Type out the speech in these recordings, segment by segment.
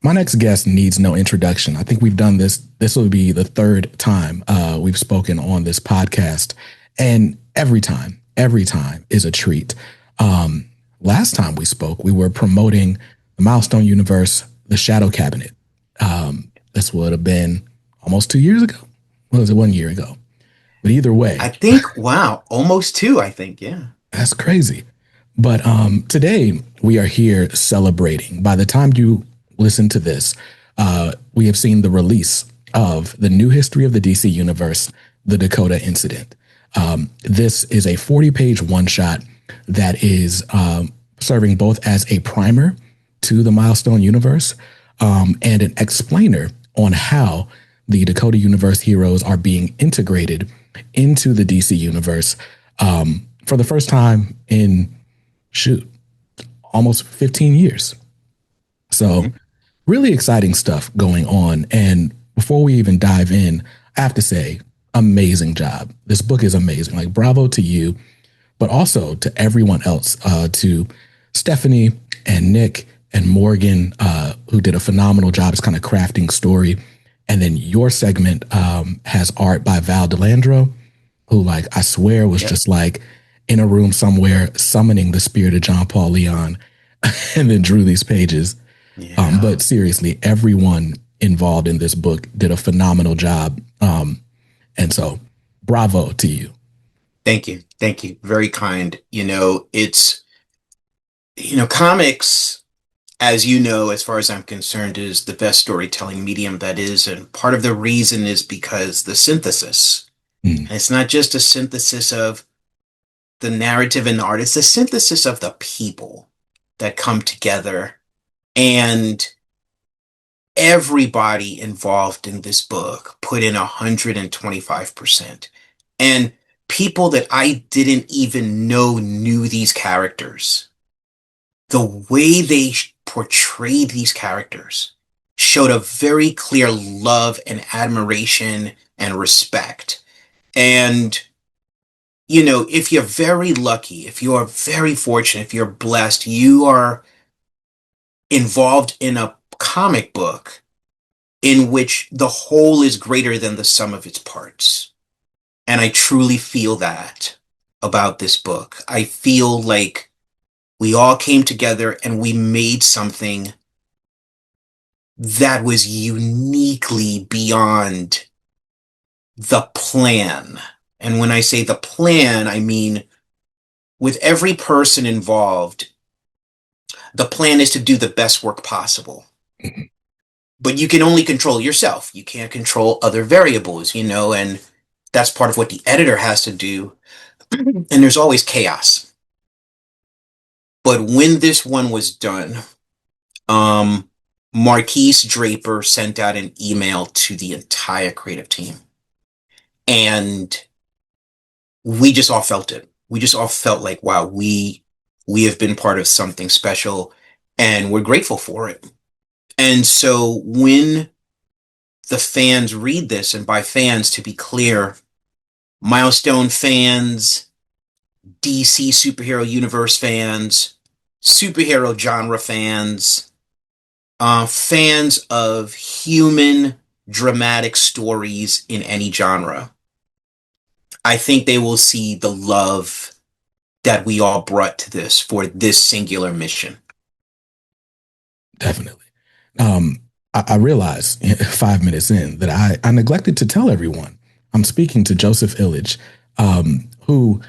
My next guest needs no introduction. I think we've done this. This will be the third time we've spoken on this podcast. And every time is a treat. Last time we spoke, we were promoting the Milestone universe, the Shadow Cabinet. This would have been almost 2 years ago. What was it, 1 year ago? But either way, I think, wow, almost two, I think. Yeah. that's crazy. But today we are here celebrating. By the time you listen to this, we have seen the release of the new history of the DC universe, the Dakota Incident. This is a 40-page one-shot that is serving both as a primer to the Milestone universe and an explainer on how the Dakota universe heroes are being integrated into the DC universe for the first time in, almost 15 years. So really exciting stuff going on. And before we even dive in, I have to say, amazing job. This book is amazing. Like, bravo to you, but also to everyone else, to Stephanie and Nick and Morgan, who did a phenomenal job as kind of crafting story. And then your segment has art by Val DeLandro, who, like, I swear was just like in a room somewhere summoning the spirit of John Paul Leon and then drew these pages. Yeah. But seriously, everyone involved in this book did a phenomenal job. And so bravo to you. Thank you. Thank you. Very kind. Comics, as you know, as far as I'm concerned, is the best storytelling medium that is. And part of the reason is because the synthesis. And it's not just a synthesis of the narrative and the art, it's a synthesis of the people that come together. And everybody involved in this book put in 125%. And people that I didn't even know knew these characters. The way they portrayed these characters showed a very clear love and admiration and respect. And, if you're very lucky, if you're very fortunate, if you're blessed, you are involved in a comic book in which the whole is greater than the sum of its parts. And I truly feel that about this book. I feel like we all came together and we made something that was uniquely beyond the plan. And when I say the plan, I mean, with every person involved, the plan is to do the best work possible. But you can only control yourself. You can't control other variables, and that's part of what the editor has to do. And there's always chaos. But when this one was done, Marquise Draper sent out an email to the entire creative team. And we just all felt it. We just all felt like, wow, we have been part of something special and we're grateful for it. And so when the fans read this, and by fans, to be clear, Milestone fans, DC superhero universe fans, superhero genre fans, fans of human dramatic stories in any genre, I think they will see the love that we all brought to this for this singular mission. Definitely. I realized 5 minutes in that I neglected to tell everyone I'm speaking to Joseph Illidge, who,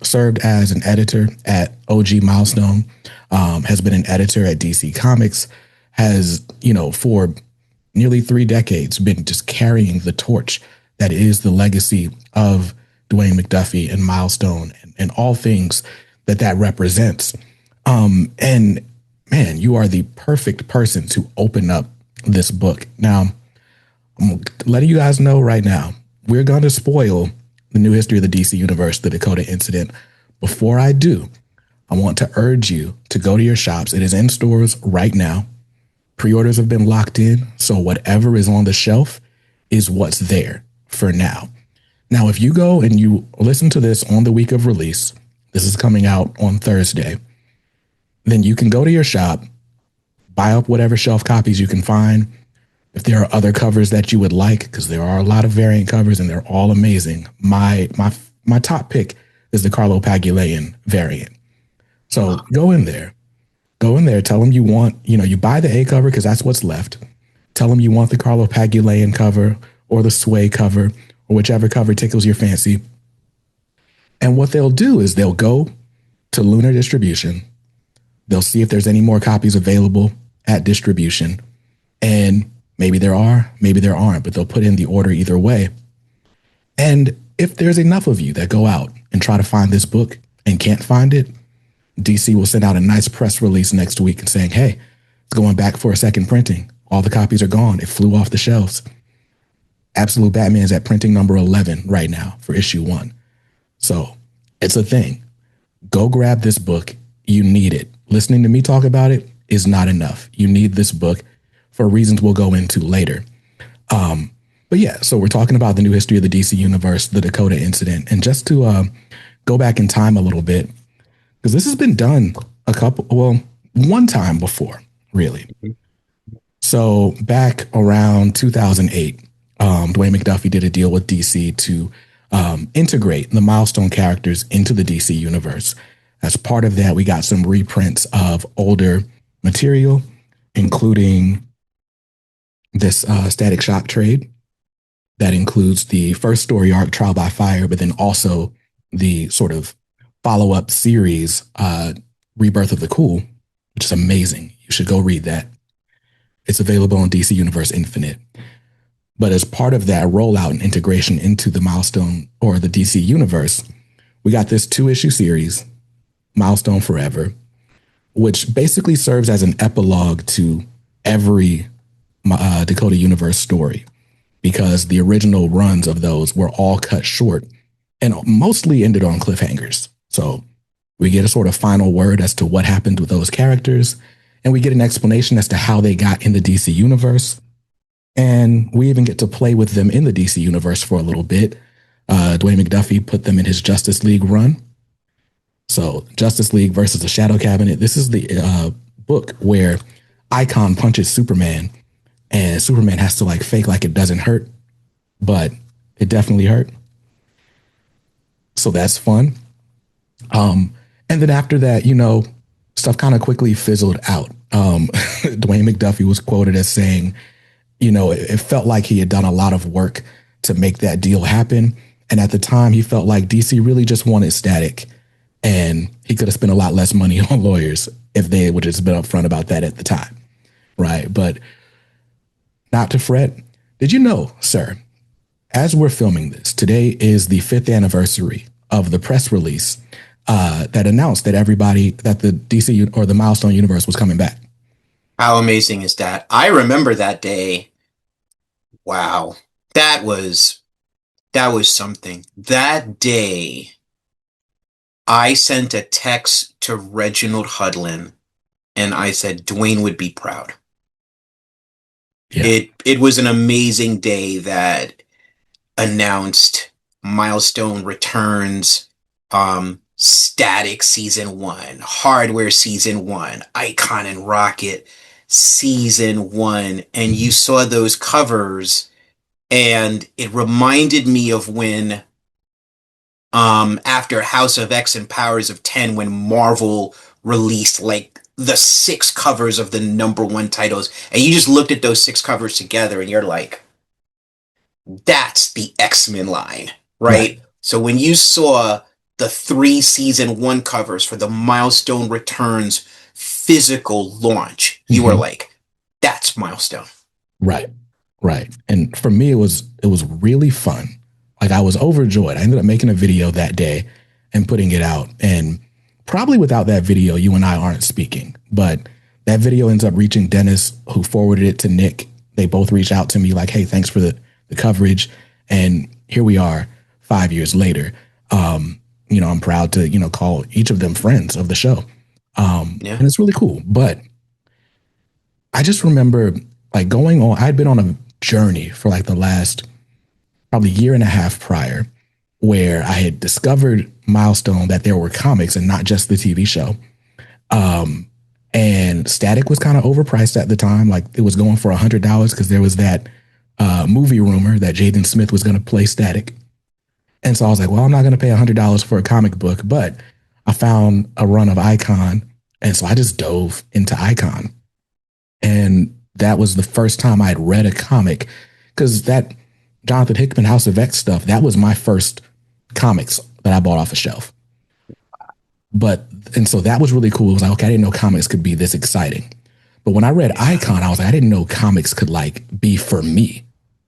served as an editor at OG Milestone, has been an editor at DC Comics, has, for nearly 3 decades been just carrying the torch that is the legacy of Dwayne McDuffie and Milestone and all things that represents. And man, you are the perfect person to open up this book. Now, I'm letting you guys know right now, we're going to spoil the new history of the DC universe, the Dakota Incident. Before I do, I want to urge you to go to your shops. It is in stores right now. Pre-orders have been locked in, so whatever is on the shelf is what's there for now. Now, if you go and you listen to this on the week of release, this is coming out on Thursday, then you can go to your shop, buy up whatever shelf copies you can find. If there are other covers that you would like, because there are a lot of variant covers and they're all amazing. My top pick is the Carlo Pagulayan variant. So go in there, tell them you want, you buy the A cover because that's what's left. Tell them you want the Carlo Pagulayan cover or the Sway cover or whichever cover tickles your fancy. And what they'll do is they'll go to Lunar Distribution. They'll see if there's any more copies available at distribution. And maybe there are, maybe there aren't, but they'll put in the order either way. And if there's enough of you that go out and try to find this book and can't find it, DC will send out a nice press release next week and saying, hey, it's going back for a second printing. All the copies are gone. It flew off the shelves. Absolute Batman is at printing number 11 right now for issue 1. So it's a thing. Go grab this book. You need it. Listening to me talk about it is not enough. You need this book for reasons we'll go into later. But yeah, so we're talking about the new history of the DC universe, the Dakota Incident. And just to go back in time a little bit, because this has been done one time before, really. So back around 2008, Dwayne McDuffie did a deal with DC to integrate the Milestone characters into the DC universe. As part of that, we got some reprints of older material, including this Static Shock trade that includes the first story arc, Trial by Fire, but then also the sort of follow-up series, Rebirth of the Cool, which is amazing. You should go read that. It's available on DC Universe Infinite. But as part of that rollout and integration into the Milestone or the DC Universe, we got this 2-issue series, Milestone Forever, which basically serves as an epilogue to every Dakota Universe story, because the original runs of those were all cut short and mostly ended on cliffhangers. So we get a sort of final word as to what happened with those characters, and we get an explanation as to how they got in the DC Universe. And we even get to play with them in the DC Universe for a little bit. Dwayne McDuffie put them in his Justice League run. So Justice League versus the Shadow Cabinet. This is the book where Icon punches Superman, and Superman has to fake like it doesn't hurt, but it definitely hurt. So that's fun. And then after that, stuff kind of quickly fizzled out. Dwayne McDuffie was quoted as saying, it felt like he had done a lot of work to make that deal happen. And at the time, he felt like DC really just wanted static, and he could have spent a lot less money on lawyers if they would have just been upfront about that at the time. Right. But not to fret. Did you know, sir, as we're filming this, today is the 5th anniversary of the press release that announced that the DC or the Milestone universe was coming back. How amazing is that? I remember that day. Wow. That was something. That day, I sent a text to Reginald Hudlin and I said, Dwayne would be proud. Yeah. It was an amazing day that announced Milestone returns, Static Season 1, Hardware Season 1, Icon and Rocket Season 1, and you saw those covers, and it reminded me of when after House of X and Powers of 10, when Marvel released the 6 covers of the #1 titles, and you just looked at those 6 covers together and you're like, that's the X-Men line, right? So when you saw the 3 Season 1 covers for the Milestone Returns physical launch, you were like, that's Milestone. Right. And for me, it was really fun. I was overjoyed. I ended up making a video that day and putting it out. And probably without that video, you and I aren't speaking. But that video ends up reaching Dennis, who forwarded it to Nick. They both reached out to me like, hey, thanks for the coverage. And here we are 5 years later. I'm proud to, call each of them friends of the show. And it's really cool. But I just remember going on, I'd been on a journey for the last probably year and a half prior, where I had discovered Milestone, that there were comics and not just the TV show. And Static was kind of overpriced at the time. Like it was going for $100 because there was that movie rumor that Jaden Smith was going to play Static. And so I was like, well, I'm not going to pay $100 for a comic book, but I found a run of Icon. And so I just dove into Icon. And that was the first time I had read a comic because that Jonathan Hickman House of X stuff, that was my first comics that I bought off a shelf. But, and so that was really cool. It was like, okay, I didn't know comics could be this exciting. But when I read Icon, I was like, I didn't know comics could like be for me.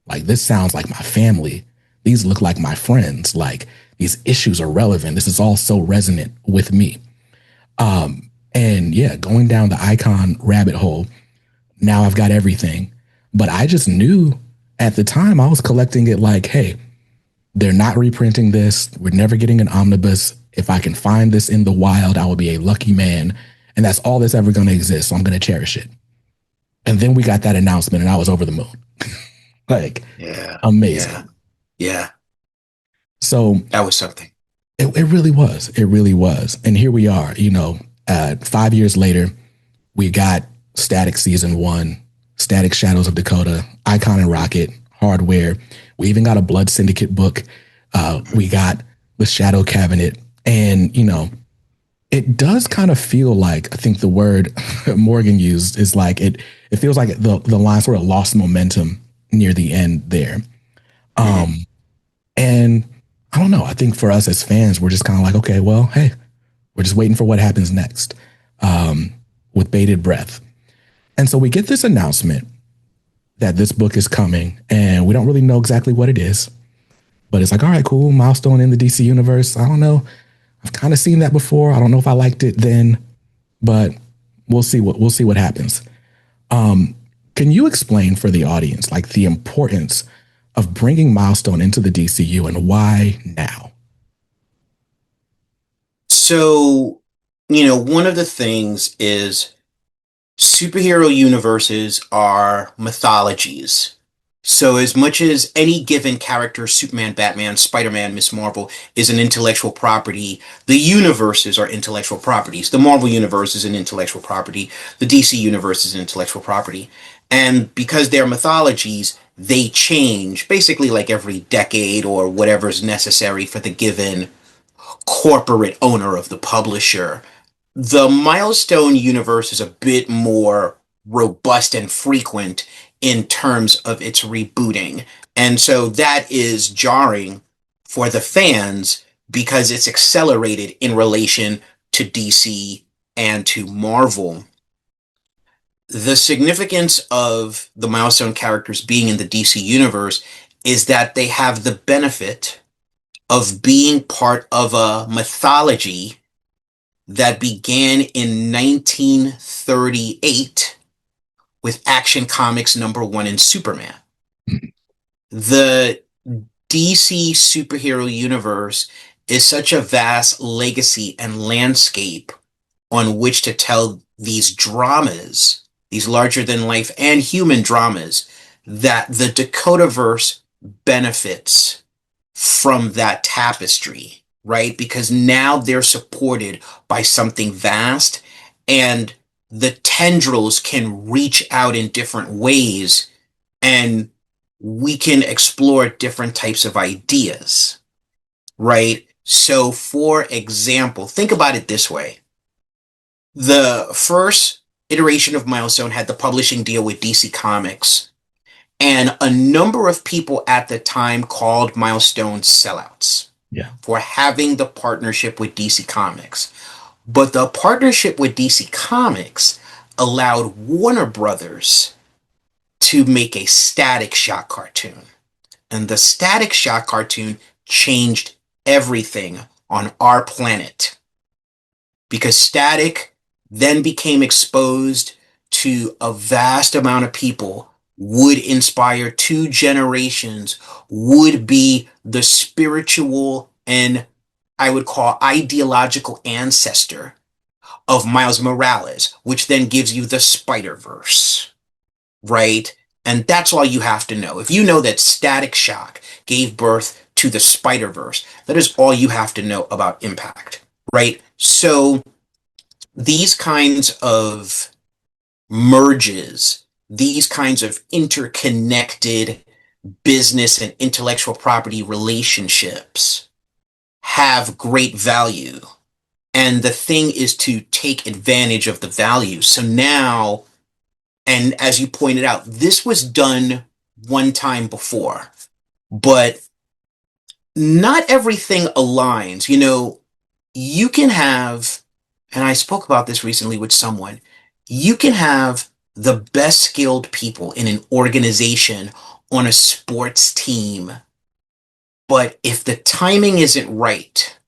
Like, this sounds like my family. These look like my friends. Like, these issues are relevant. This is all so resonant with me. And yeah, going down the Icon rabbit hole, now I've got everything. But I just knew at the time I was collecting it like, hey, they're not reprinting this. We're never getting an omnibus. If I can find this in the wild, I will be a lucky man. And that's all that's ever going to exist. So I'm going to cherish it. And then we got that announcement and I was over the moon. Like, yeah, amazing. Yeah. So that was something. It really was. It really was. And here we are, 5 years later, we got Static Season 1, Static Shadows of Dakota, Icon and Rocket, Hardware. We even got a Blood Syndicate book. We got the Shadow Cabinet. And, it does kind of feel like, I think the word Morgan used is like, it feels like the line sort of lost momentum near the end there. And I don't know. I think for us as fans, we're just kind of like, okay, well, hey, we're just waiting for what happens next with bated breath. And so we get this announcement that this book is coming and we don't really know exactly what it is, but it's like, all right, cool. Milestone in the DC universe. I don't know. I've kind of seen that before. I don't know if I liked it then, but we'll see what happens. Can you explain for the audience, like the importance of bringing Milestone into the DCU and why now? So, one of the things is superhero universes are mythologies. So as much as any given character, Superman, Batman, Spider-Man, Miss Marvel, is an intellectual property, the universes are intellectual properties. The Marvel universe is an intellectual property. The DC universe is an intellectual property. And because they're mythologies, they change basically like every decade or whatever's necessary for the given corporate owner of the publisher. The Milestone universe is a bit more robust and frequent in terms of its rebooting. And so that is jarring for the fans because it's accelerated in relation to DC and to Marvel. The significance of the Milestone characters being in the DC universe is that they have the benefit of being part of a mythology that began in 1938 with Action Comics #1 in Superman. The DC superhero universe is such a vast legacy and landscape on which to tell these dramas, these larger than life and human dramas, that the Dakotaverse benefits from that tapestry, right? Because now they're supported by something vast and the tendrils can reach out in different ways and we can explore different types of ideas, right? So for example, think about it this way. The first iteration of Milestone had the publishing deal with DC Comics, and a number of people at the time called Milestone sellouts for having the partnership with DC Comics. But the partnership with DC Comics allowed Warner Brothers to make a Static Shock cartoon. And the Static Shock cartoon changed everything on our planet. Because Static then became exposed to a vast amount of people, would inspire 2 generations, would be the spiritual and I would call ideological ancestor of Miles Morales, which then gives you the Spider-Verse, right? And that's all you have to know. If you know that Static Shock gave birth to the Spider-Verse, that is all you have to know about Impact, right? So these kinds of merges, these kinds of interconnected business and intellectual property relationships have great value. And the thing is to take advantage of the value. So now, and as you pointed out, this was done one time before, but not everything aligns. You can have, and I spoke about this recently with someone, you can have the best skilled people in an organization on a sports team, but if the timing isn't right,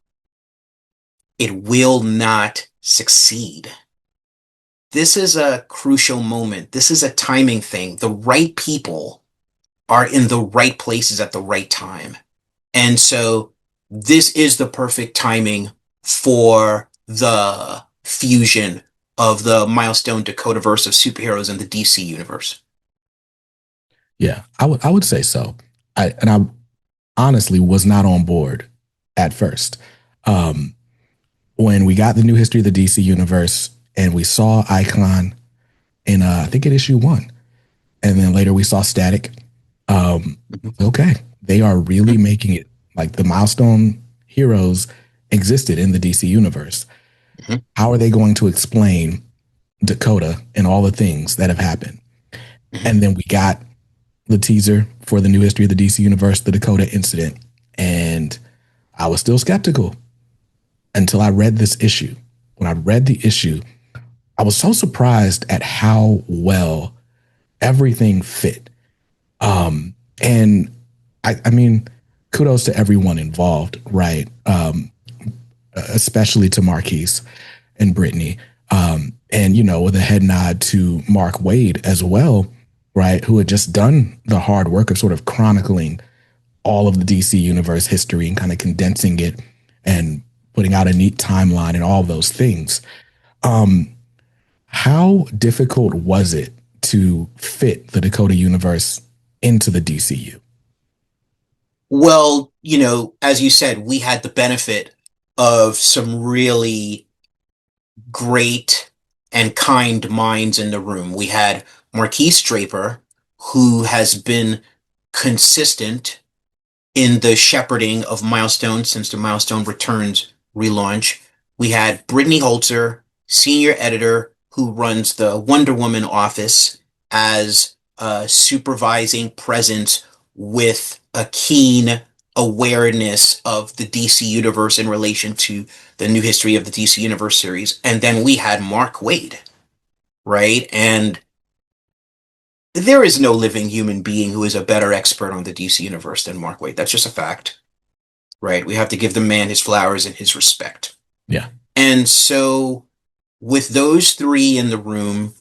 it will not succeed. This is a crucial moment. This is a timing thing. The right people are in the right places at the right time. And so this is the perfect timing for the fusion of the Milestone Dakota verse of superheroes and the DC universe. Yeah, I would say so. I honestly was not on board at first. Um, when we got the new history of the DC universe and we saw Icon in I think in issue 1, and then later we saw Static. Okay, they are really making it like the Milestone heroes existed in the DC universe. Mm-hmm. How are they going to explain Dakota and all the things that have happened? Mm-hmm. And then we got the teaser for the new history of the DC universe, the Dakota Incident, and I was still skeptical until I read this issue. When I read the issue, I was so surprised at how well everything fit. And I mean, kudos to everyone involved, right? Especially to Marquise and Brittany. And, with a head nod to Mark Waid as well, right? Who had just done the hard work of sort of chronicling all of the DC universe history and kind of condensing it and putting out a neat timeline and all of those things. How difficult was it to fit the Dakota universe into the DCU? Well, as you said, we had the benefit of some really great and kind minds in the room. We had Marquise Draper, who has been consistent in the shepherding of Milestone since the Milestone Returns relaunch. We had Brittany Holzer, senior editor, who runs the Wonder Woman office as a supervising presence with a keen awareness of the DC universe in relation to the new history of the DC universe series. And then we had Mark Waid, right? And there is no living human being who is a better expert on the DC universe than Mark Waid. That's just a fact, right? We have to give the man his flowers and his respect. Yeah. And so with those three in the room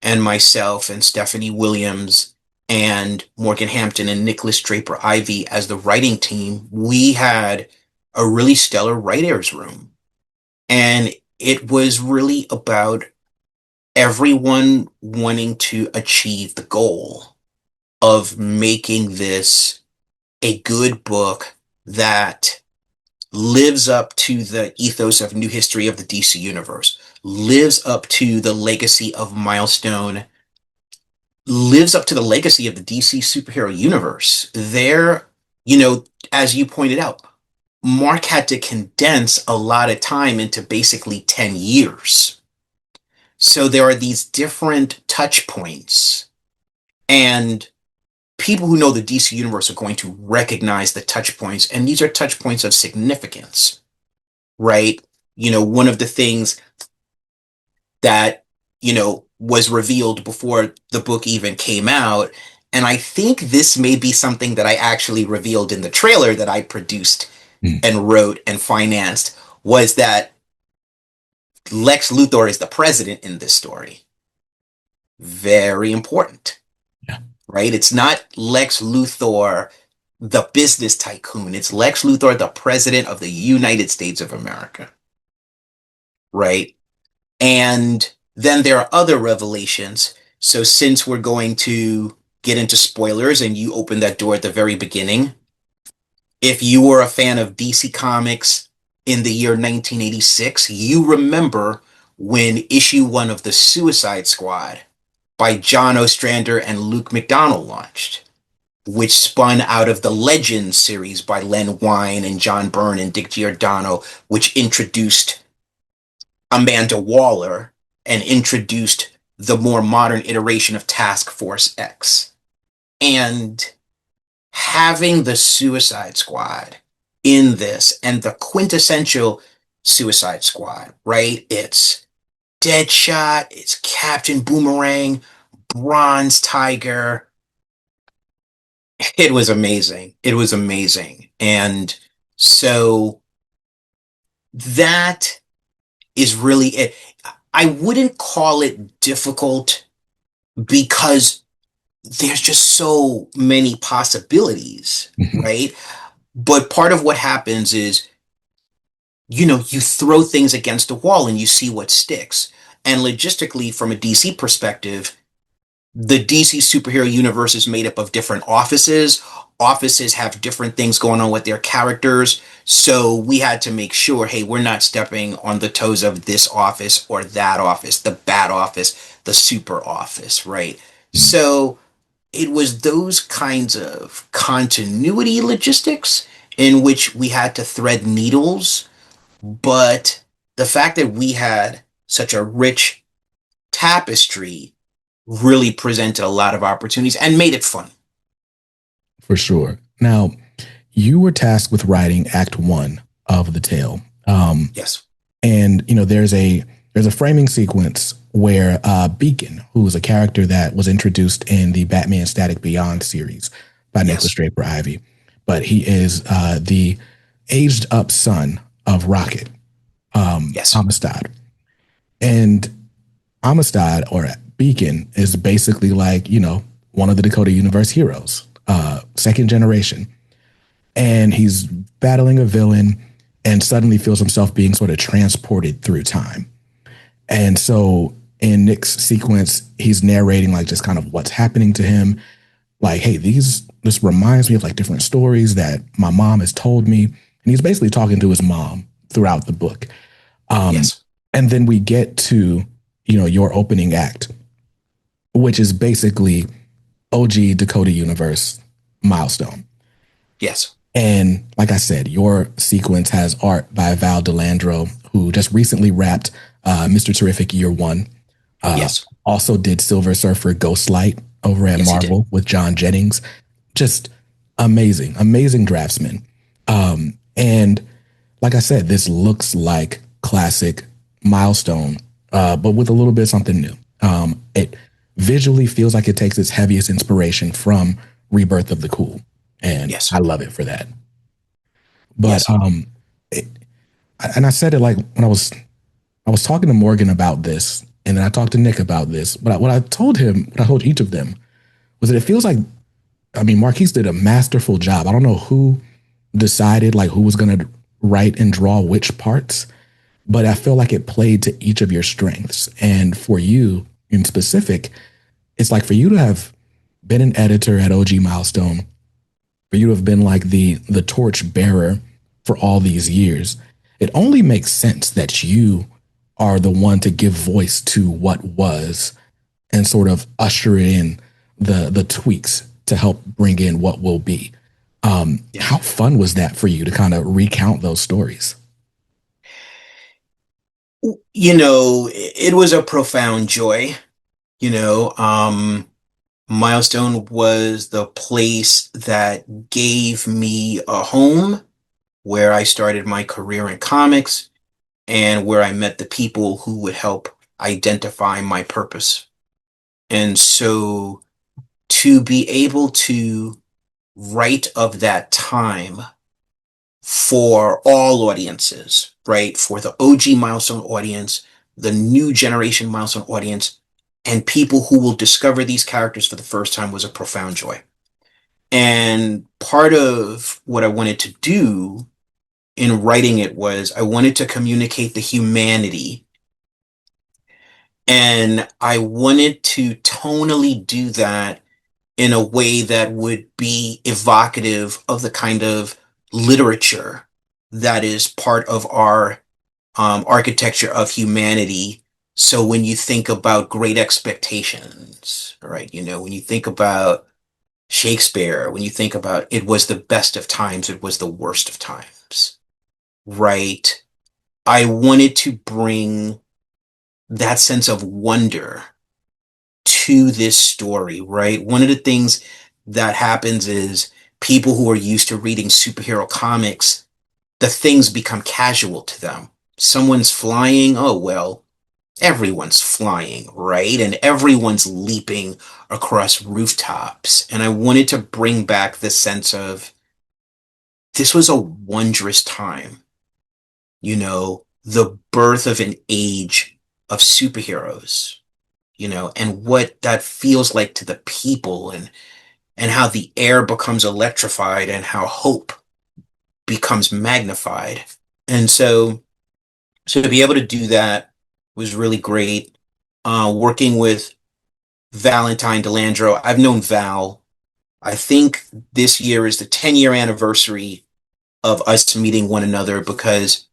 and myself and Stephanie Williams and Morgan Hampton and Nicholas Draper Ivy as the writing team, we had a really stellar writers room. And it was really about everyone wanting to achieve the goal of making this a good book that lives up to the ethos of new history of the DC universe, lives up to the legacy of Milestone, lives up to the legacy of the DC superhero universe. There, as you pointed out, Mark had to condense a lot of time into basically 10 years. So there are these different touch points, and people who know the DC universe are going to recognize the touch points, and these are touch points of significance, right? One of the things that, was revealed before the book even came out, and I think this may be something that I actually revealed in the trailer that I produced and wrote and financed, was that Lex Luthor is the president in this story. Very important. Yeah. Right? It's not Lex Luthor, the business tycoon. It's Lex Luthor, the president of the United States of America. Right? And then there are other revelations. So since we're going to get into spoilers and you open that door at the very beginning, if you were a fan of DC Comics in the year 1986, you remember when issue one of The Suicide Squad by John Ostrander and Luke McDonnell launched, which spun out of the Legends series by Len Wein and John Byrne and Dick Giordano, which introduced Amanda Waller and introduced the more modern iteration of Task Force X. And having the Suicide Squad in this, and the quintessential Suicide Squad, right? It's Deadshot, it's Captain Boomerang, Bronze Tiger. It was amazing. It was amazing. And so that is really it. I wouldn't call it difficult because there's just so many possibilities, Mhm. right? But part of what happens is, you throw things against the wall and you see what sticks. And logistically, from a DC perspective, the DC superhero universe is made up of different offices. Offices have different things going on with their characters. So we had to make sure, hey, we're not stepping on the toes of this office or that office, the bad office, the super office, right? So it was those kinds of continuity logistics in which we had to thread needles. But the fact that we had such a rich tapestry really presented a lot of opportunities and made it fun. For sure. Now, you were tasked with writing Act One of the tale, Yes. and there's a framing sequence where Beacon, who is a character that was introduced in the Batman Static Beyond series by Nicholas Yes. Draper Ivey, but he is the aged up son of Rocket, Yes. Amistad, and Amistad or Beacon is basically like one of the Dakota Universe heroes, second generation, and he's battling a villain and suddenly feels himself being sort of transported through time. And so in Nick's sequence, he's narrating like just kind of what's happening to him. Like, hey, this reminds me of like different stories that my mom has told me. And he's basically talking to his mom throughout the book. Um, Yes. and then we get to, your opening act, which is basically OG Dakota Universe Milestone. Yes. And like I said, your sequence has art by Val DeLandro, who just recently wrapped Mr. Terrific Year One. Yes. Also did Silver Surfer Ghostlight over at Yes, he did. Marvel with John Jennings. Just amazing, amazing draftsman. And like I said, this looks like classic Milestone, but with a little bit of something new. It visually feels like it takes its heaviest inspiration from Rebirth of the Cool, and Yes. I love it for that. But Yes. it, and I said it like when I was talking to Morgan about this, and then I talked to Nick about this. But what I told him, what I told each of them, was that it feels like, I mean, Marquise did a masterful job. I don't know who decided like who was going to write and draw which parts, but I feel like it played to each of your strengths. And for you in specific, it's like for you to have been an editor at OG Milestone, for you to have been like the torch bearer for all these years, it only makes sense that you are the one to give voice to what was and sort of usher in the tweaks to help bring in what will be. How Yes. fun was that for you to kind of recount those stories? It was a profound joy. You know, Milestone was the place that gave me a home where I started my career in comics and where I met the people who would help identify my purpose. And so to be able to write of that time for all audiences, right? For the OG Milestone audience, the new generation Milestone audience, and people who will discover these characters for the first time was a profound joy. And part of what I wanted to do in writing it was I wanted to communicate the humanity, and I wanted to tonally do that in a way that would be evocative of the kind of literature that is part of our architecture of humanity So when you think about Great Expectations, right? When you think about Shakespeare, when you think about it was the best of times, it was the worst of times, right? I wanted to bring that sense of wonder to this story, right? One of the things that happens is people who are used to reading superhero comics, the things become casual to them. Someone's flying, oh, well, everyone's flying, right? And everyone's leaping across rooftops. And I wanted to bring back the sense of this was a wondrous time, the birth of an age of superheroes, and what that feels like to the people and how the air becomes electrified and how hope becomes magnified. And so to be able to do that was really great. Working with Valentine Delandro, I've known Val. I think this year is the 10-year anniversary of us meeting one another because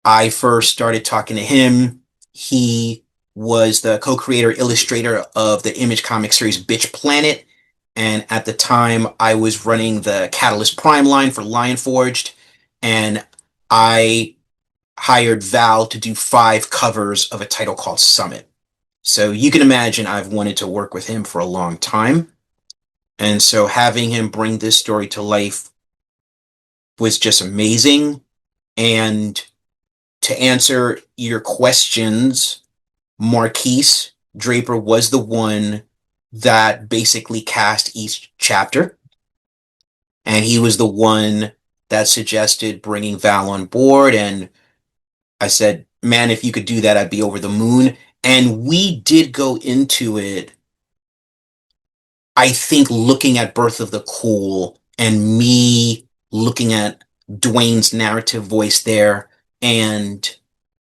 I first started talking to him. He was the co-creator, illustrator of the Image comic series Bitch Planet. And at the time, I was running the Catalyst Prime line for Lion Forged. And I hired Val to do 5 covers of a title called Summit. So you can imagine I've wanted to work with him for a long time. And so having him bring this story to life was just amazing. And to answer your questions, Marquise Draper was the one that basically cast each chapter. And he was the one that suggested bringing Val on board. And I said, man, if you could do that, I'd be over the moon. And we did go into it, I think, looking at Birth of the Cool and me looking at Dwayne's narrative voice there and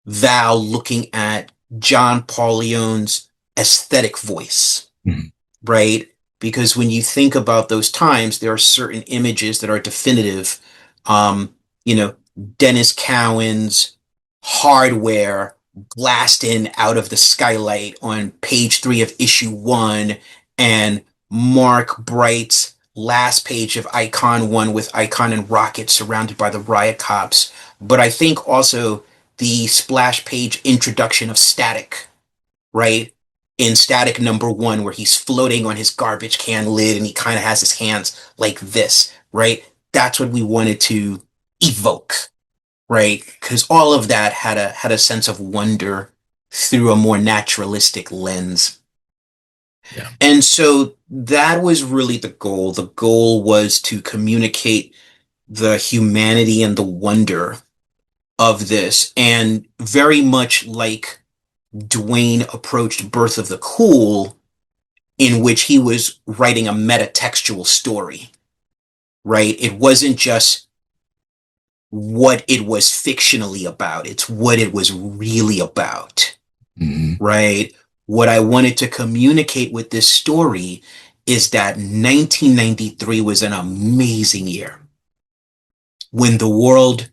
Val looking at John Pauleon's aesthetic voice, Mhm. right? Because when you think about those times, there are certain images that are definitive. Um, you know, Dennis Cowan's hardware blasting out of the skylight on page 3 of issue 1, and Mark Bright's last page of Icon 1 with Icon and Rocket surrounded by the riot cops. But I think also the splash page introduction of Static, right? In Static number 1, where he's floating on his garbage can lid and he kind of has his hands like this, right? That's what we wanted to evoke, right? Because all of that had a sense of wonder through a more naturalistic lens. Yeah. And so that was really the goal. The goal was to communicate the humanity and the wonder of this. And very much like Dwayne approached Birth of the Cool, in which he was writing a metatextual story, right? It wasn't just what it was fictionally about, it's what it was really about, Mhm. right? What I wanted to communicate with this story is that 1993 was an amazing year when the world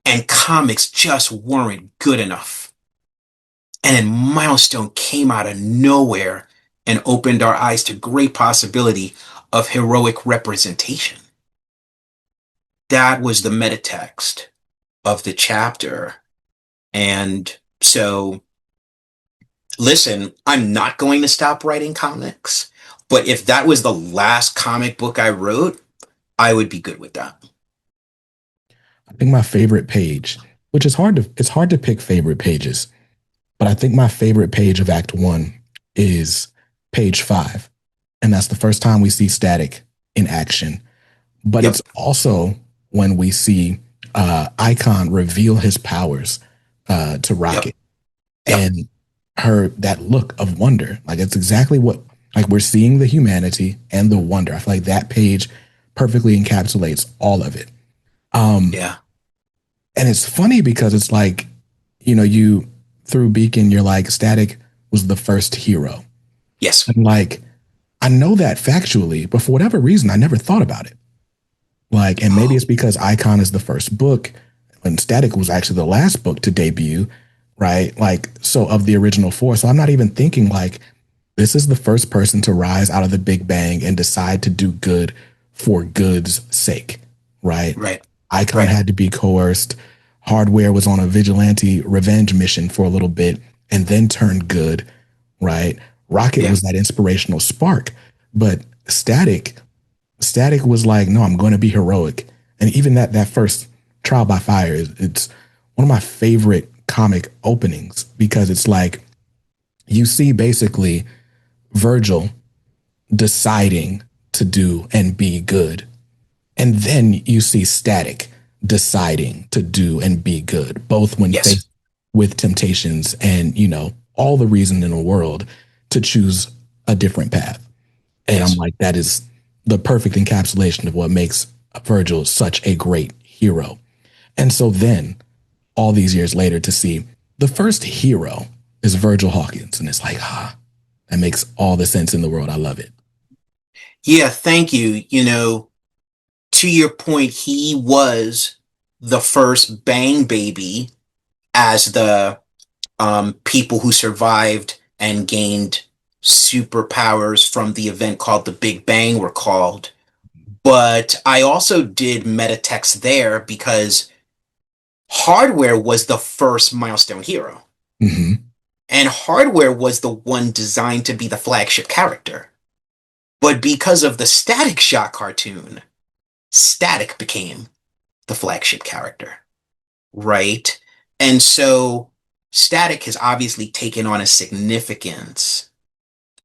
and comics just weren't good enough. And then Milestone came out of nowhere and opened our eyes to great possibility of heroic representation. That was the metatext of the chapter. And so, listen, I'm not going to stop writing comics, but if that was the last comic book I wrote, I would be good with that. I think my favorite page, which is it's hard to pick favorite pages, but I think my favorite page of Act One is page 5. And that's the first time we see Static in action. But Yep, it's also when we see Icon reveal his powers to yep, Rocket yep, and her that look of wonder. Like it's exactly what like we're seeing the humanity and the wonder. I feel like that page perfectly encapsulates all of it. Um, yeah, and it's funny because it's like, you through Beacon, you're like Static was the first hero. yes. And like I know that factually, but for whatever reason, I never thought about it. Like, and maybe Oh, it's because Icon is the first book and Static was actually the last book to debut. right? Like, so of the original four. So I'm not even thinking like this is the first person to rise out of the Big Bang and decide to do good for good's sake, right? Right. Icon Right. had to be coerced. Hardware was on a vigilante revenge mission for a little bit and then turned good, right? Rocket Yeah. was that inspirational spark, but Static was like, no, I'm going to be heroic. And even that first trial by fire, it's one of my favorite comic openings because it's like you see basically Virgil deciding to do and be good. And then you see Static deciding to do and be good, both when Yes. faced with temptations and, all the reason in the world to choose a different path. And I'm Yes. like, that is the perfect encapsulation of what makes Virgil such a great hero. And so then, all these years later, to see the first hero is Virgil Hawkins. And it's like, that makes all the sense in the world. I love it. Yeah. Thank you. To your point, he was the first Bang baby as the people who survived and gained superpowers from the event called the Big Bang were called. But I also did meta text there because Hardware was the first Milestone hero. Mm-hmm. And Hardware was the one designed to be the flagship character. But because of the Static Shock cartoon, Static became the flagship character, right? And so Static has obviously taken on a significance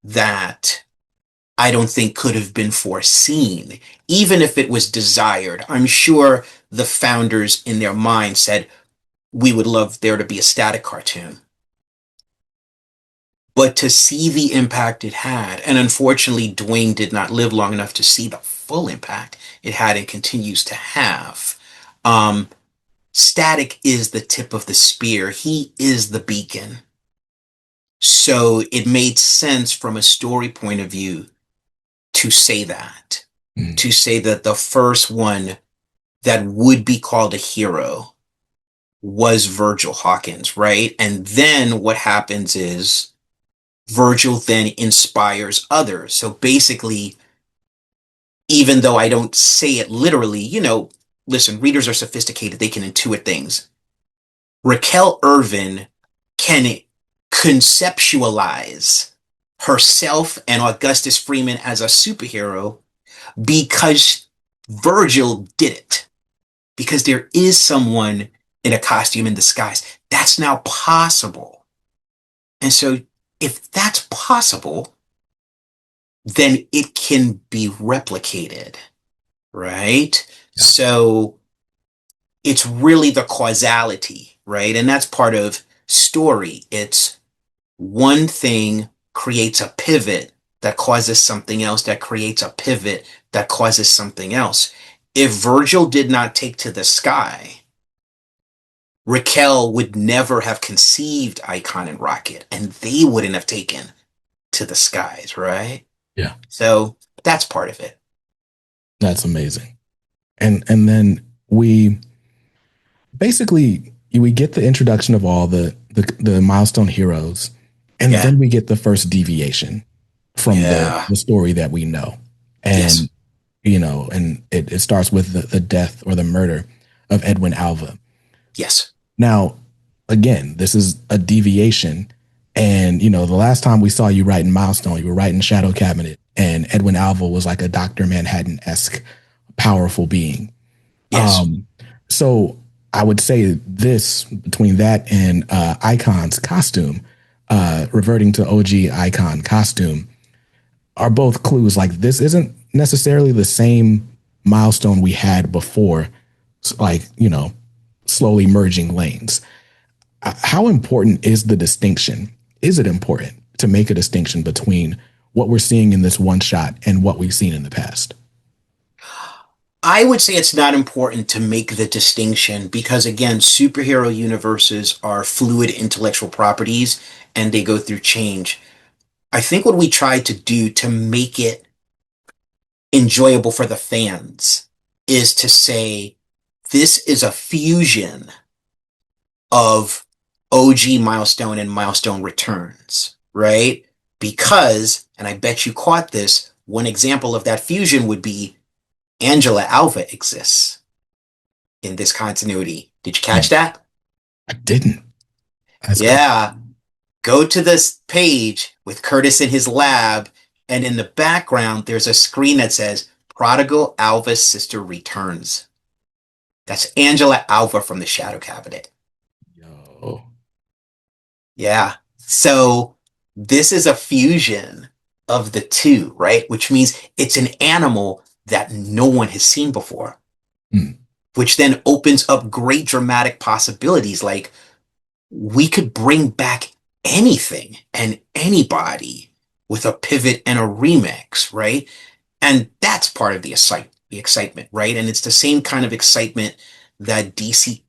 that I don't think could have been foreseen, even if it was desired. I'm sure the founders in their mind said, we would love there to be a Static cartoon. But to see the impact it had, and unfortunately, Dwayne did not live long enough to see the full impact it had and continues to have. Um, Static is the tip of the spear. He is the beacon. So it made sense from a story point of view to say that, Mm-hmm. to say that the first one that would be called a hero was Virgil Hawkins, right? And then what happens is Virgil then inspires others. So basically, even though I don't say it literally, listen, readers are sophisticated, they can intuit things. Raquel Irvin can conceptualize herself and Augustus Freeman as a superhero because Virgil did it. Because there is someone in a costume in disguise. That's now possible. And so if that's possible, then it can be replicated, right? Yeah. So it's really the causality, right? And that's part of story. It's one thing creates a pivot that causes something else, that creates a pivot that causes something else. If Virgil did not take to the sky, Raquel would never have conceived Icon and Rocket, and they wouldn't have taken to the skies, right? Yeah. So that's part of it. That's amazing. And then we get the introduction of all the milestone heroes, and Yeah. then we get the first deviation from Yeah. the story that we know. Yes. And and it starts with the death or the murder of Edwin Alva. Yes. Now, again, this is a deviation. And, the last time we saw you writing Milestone, you were writing Shadow Cabinet, and Edwin Alva was like a Dr. Manhattan esque powerful being. Yes. So I would say this between that and Icon's costume, reverting to OG Icon costume, are both clues. Like this isn't necessarily the same Milestone we had before, like, slowly merging lanes. How important is the distinction? Is it important to make a distinction between what we're seeing in this one shot and what we've seen in the past? I would say it's not important to make the distinction because, again, superhero universes are fluid intellectual properties and they go through change. I think what we try to do to make it enjoyable for the fans is to say this is a fusion of OG Milestone and Milestone Returns, right? Because, and I bet you caught this, one example of that fusion would be Angela Alva exists in this continuity. Did you catch that? I didn't. That's crazy. Yeah. Go to this page with Curtis in his lab, and in the background, there's a screen that says Prodigal Alva's sister returns. That's Angela Alva from the Shadow Cabinet. Yo. Yeah. So this is a fusion of the two, right? Which means it's an animal that no one has seen before, Hmm. which then opens up great dramatic possibilities. Like we could bring back anything and anybody with a pivot and a remix, right? And that's part of the excitement, right? And it's the same kind of excitement that DC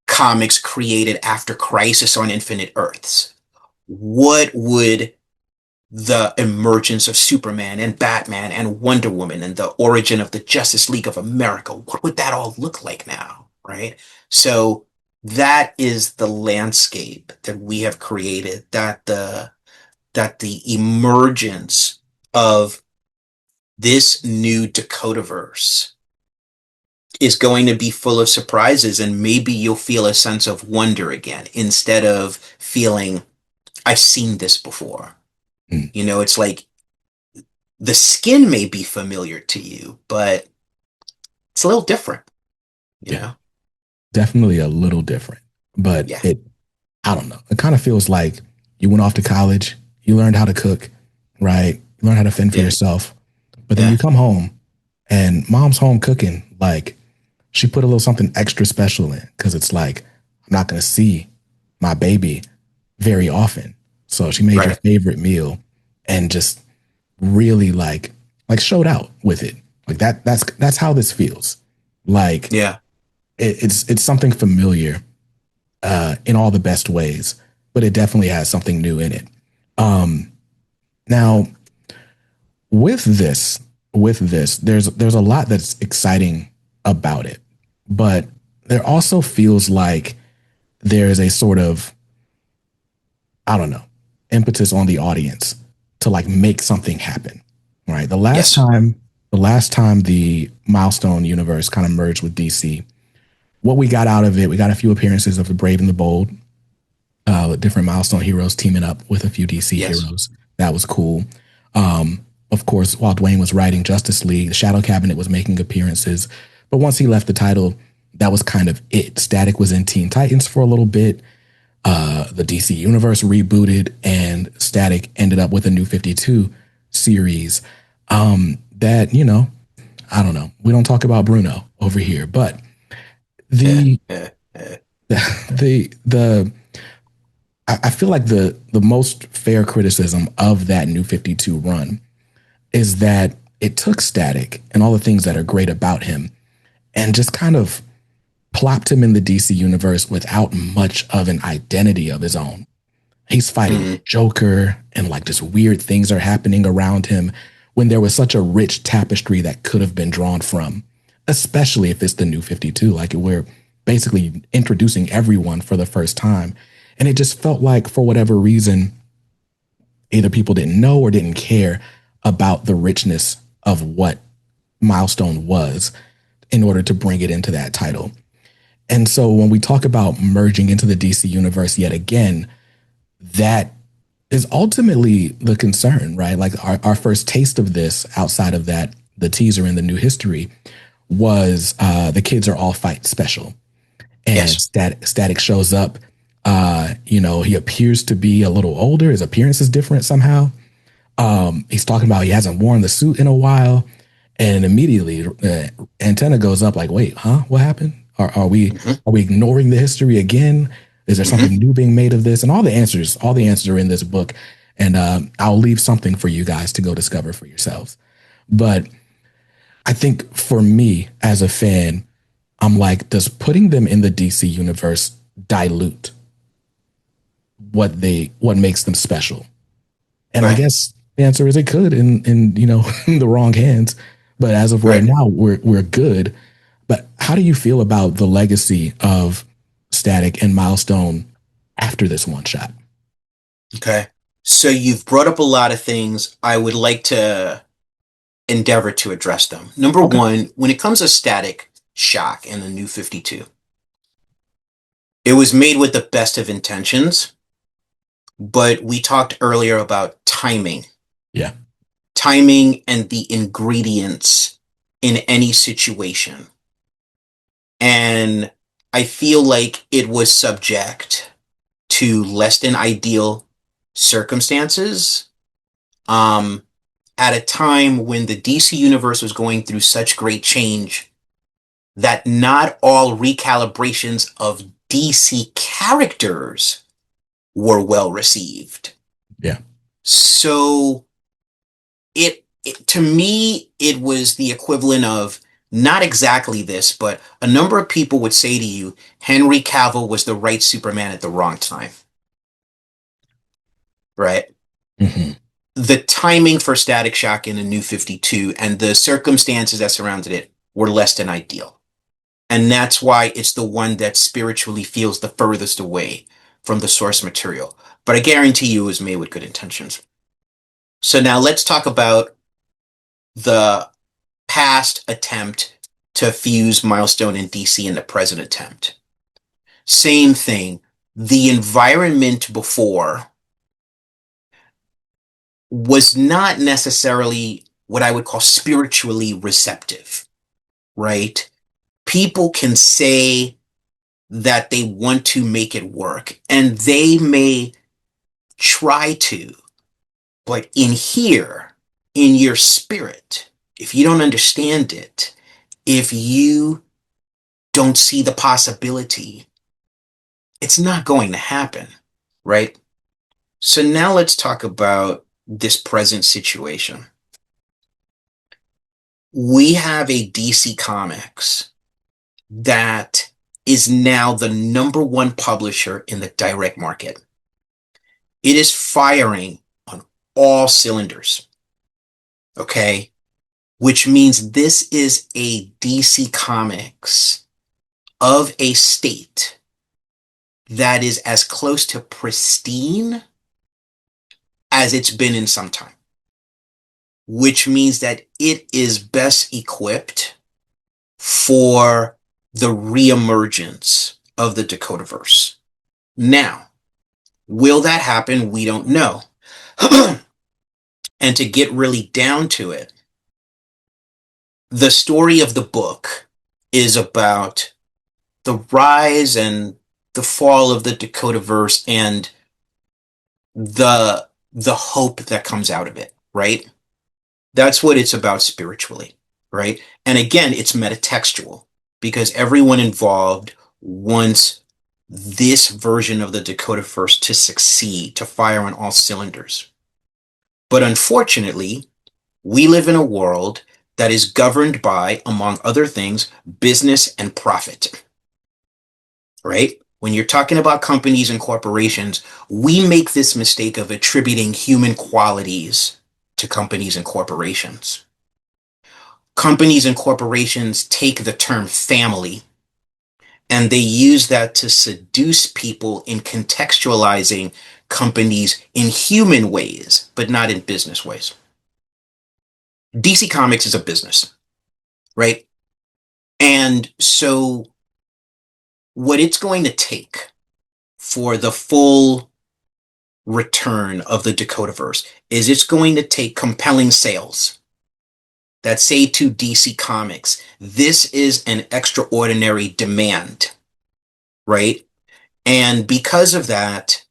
Comics created after Crisis on Infinite Earths. What would the emergence of Superman and Batman and Wonder Woman and the origin of the Justice League of America, what would that all look like now, right? So that is the landscape that we have created, that the emergence of this new Dakotaverse is going to be full of surprises, and maybe you'll feel a sense of wonder again instead of feeling I've seen this before. Hmm. You know, it's like the skin may be familiar to you, but it's a little different, you Yeah, know? definitely a little different. But Yeah. I don't know. It kind of feels like you went off to college, you learned how to cook, right? You learned how to fend for Yeah. yourself. But then Yeah. you come home and mom's home cooking. Like she put a little something extra special in because it's like, I'm not going to see my baby very often. So she made your Right. favorite meal and just really like showed out with it. Like that's how this feels. Like Yeah. it's something familiar in all the best ways, but it definitely has something new in it. Now with this, there's a lot that's exciting about it, but there also feels like there's a sort of, I don't know, impetus on the audience to like make something happen. Right. Yes. The last time the Milestone universe kind of merged with DC, what we got out of it, we got a few appearances of the Brave and the Bold, different Milestone heroes teaming up with a few DC Yes. heroes. That was cool. Of course, while Dwayne was writing Justice League, the Shadow Cabinet was making appearances. But once he left the title, that was kind of it. Static was in Teen Titans for a little bit. The DC Universe rebooted, and Static ended up with a New 52 series. That, you know, I don't know. We don't talk about Bruno over here, but the the I feel like the most fair criticism of that New 52 run is that it took Static and all the things that are great about him and just kind of plopped him in the DC universe without much of an identity of his own. He's fighting Mhm. Joker and like just weird things are happening around him when there was such a rich tapestry that could have been drawn from, especially if it's the New 52. Like we're basically introducing everyone for the first time. And it just felt like, for whatever reason, either people didn't know or didn't care about the richness of what Milestone was in order to bring it into that title. And so when we talk about merging into the DC universe yet again, that is ultimately the concern, right? Like our first taste of this outside of that, the teaser in the new history was the kids are all fight special. And Yes. Static shows up. He appears to be a little older. His appearance is different somehow. He's talking about he hasn't worn the suit in a while. And immediately antenna goes up like, wait, huh? What happened? Mhm. Are we ignoring the history again? Is there Mhm. something new being made of this? And all the answers are in this book. And I'll leave something for you guys to go discover for yourselves. But I think for me as a fan, I'm like, does putting them in the DC universe dilute what makes them special? And I Right. guess the answer is it could in in the wrong hands. But as of right Right. now, we're good. But how do you feel about the legacy of Static and Milestone after this one shot. Okay. So you've brought up a lot of things. I would like to endeavor to address them. Number Okay. one, when it comes to Static Shock and the new 52, it was made with the best of intentions, but we talked earlier about timing. Yeah. Timing and the ingredients in any situation. And I feel like it was subject to less than ideal circumstances at a time when the DC universe was going through such great change that not all recalibrations of DC characters were well received. Yeah. So it to me, it was the equivalent of not exactly this, but a number of people would say to you, Henry Cavill was the right Superman at the wrong time. Right? Mm-hmm. The timing for Static Shock in the New 52 and the circumstances that surrounded it were less than ideal. And that's why it's the one that spiritually feels the furthest away from the source material. But I guarantee you it was made with good intentions. So now let's talk about the past attempt to fuse Milestone and DC and the present attempt. Same thing. The environment before was not necessarily what I would call spiritually receptive, right? People can say that they want to make it work, and they may try to, but in here, in your spirit, if you don't understand it, if you don't see the possibility, it's not going to happen, right? So now let's talk about this present situation. We have a DC Comics that is now the number one publisher in the direct market. It is firing on all cylinders, okay? Which means this is a DC Comics of a state that is as close to pristine as it's been in some time, which means that it is best equipped for the reemergence of the Dakotaverse. Now, will that happen? We don't know. And to get really down to it, the story of the book is about the rise and the fall of the Dakotaverse and the hope that comes out of it, right? That's what it's about spiritually, right? And again, it's metatextual because everyone involved wants this version of the Dakotaverse to succeed, to fire on all cylinders. But unfortunately, we live in a world that is governed by, among other things, business and profit, right? When you're talking about companies and corporations, we make this mistake of attributing human qualities to companies and corporations. Companies and corporations take the term family and they use that to seduce people in contextualizing companies in human ways, but not in business ways. DC Comics is a business, right? And so what it's going to take for the full return of the Dakotaverse is it's going to take compelling sales that say to DC Comics, this is an extraordinary demand, right? And because of that,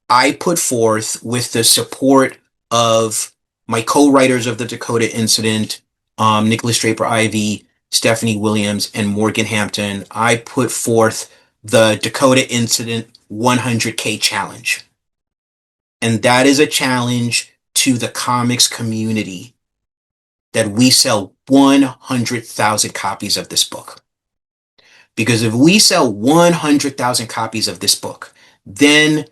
I put forth, with the support of my co-writers of the Dakota Incident, Nicholas Draper-Ivey, Stephanie Williams, and Morgan Hampton, I put forth the Dakota Incident 100K challenge. And that is a challenge to the comics community that we sell 100,000 copies of this book. Because if we sell 100,000 copies of this book, then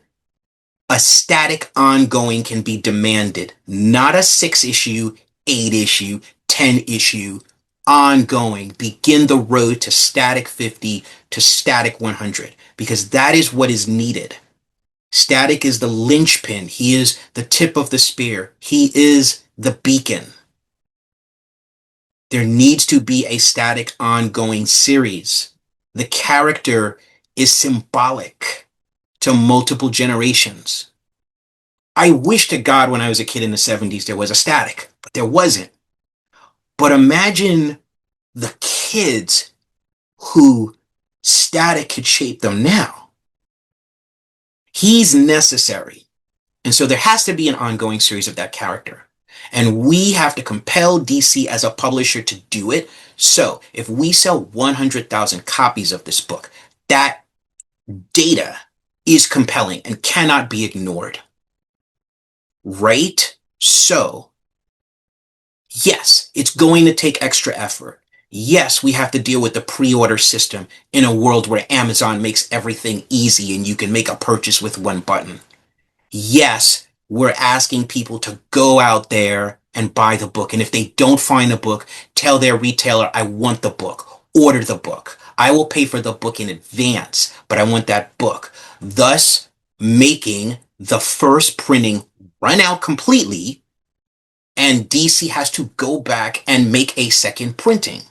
a static ongoing can be demanded, not a 6-issue, 8-issue, 10-issue, ongoing. Begin the road to static 50, to static 100, because that is what is needed. Static is the linchpin. He is the tip of the spear. He is the beacon. There needs to be a static ongoing series. The character is symbolic to multiple generations. I wish to God when I was a kid in the 70s there was a static, but there wasn't. But imagine the kids who static could shape them now. He's necessary. And so there has to be an ongoing series of that character. And we have to compel DC as a publisher to do it. So if we sell 100,000 copies of this book, that data is compelling and cannot be ignored. Right? So, yes, it's going to take extra effort. Yes, we have to deal with the pre-order system in a world where Amazon makes everything easy and you can make a purchase with one button. Yes, we're asking people to go out there and buy the book. And if they don't find the book, tell their retailer, I want the book. Order the book. I will pay for the book in advance, but I want that book. Thus, making the first printing run out completely, and DC has to go back and make a second printing.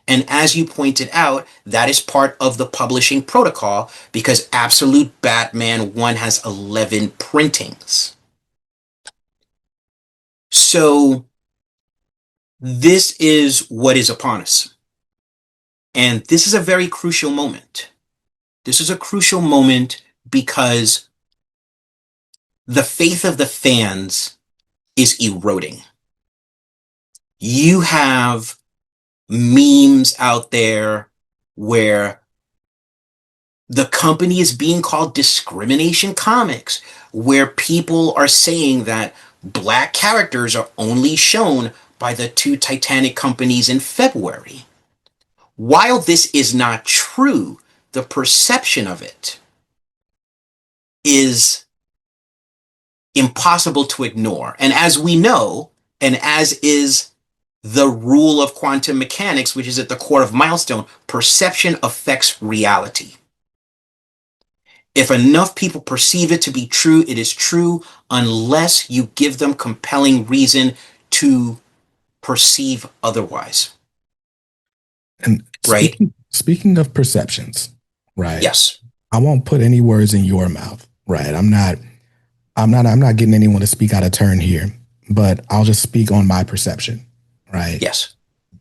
And as you pointed out, that is part of the publishing protocol because Absolute Batman 1 has 11 printings. So this is what is upon us. And this is a very crucial moment. This is a crucial moment because the faith of the fans is eroding. You have memes out there where the company is being called Discrimination Comics, where people are saying that black characters are only shown by the two Titanic companies in February. While this is not true, the perception of it is impossible to ignore. And as we know, and as is the rule of quantum mechanics, which is at the core of Milestone, perception affects reality. If enough people perceive it to be true, it is true unless you give them compelling reason to perceive otherwise. And speaking of perceptions, right? Yes. I won't put any words in your mouth, right? I'm not getting anyone to speak out of turn here, but I'll just speak on my perception, right? Yes.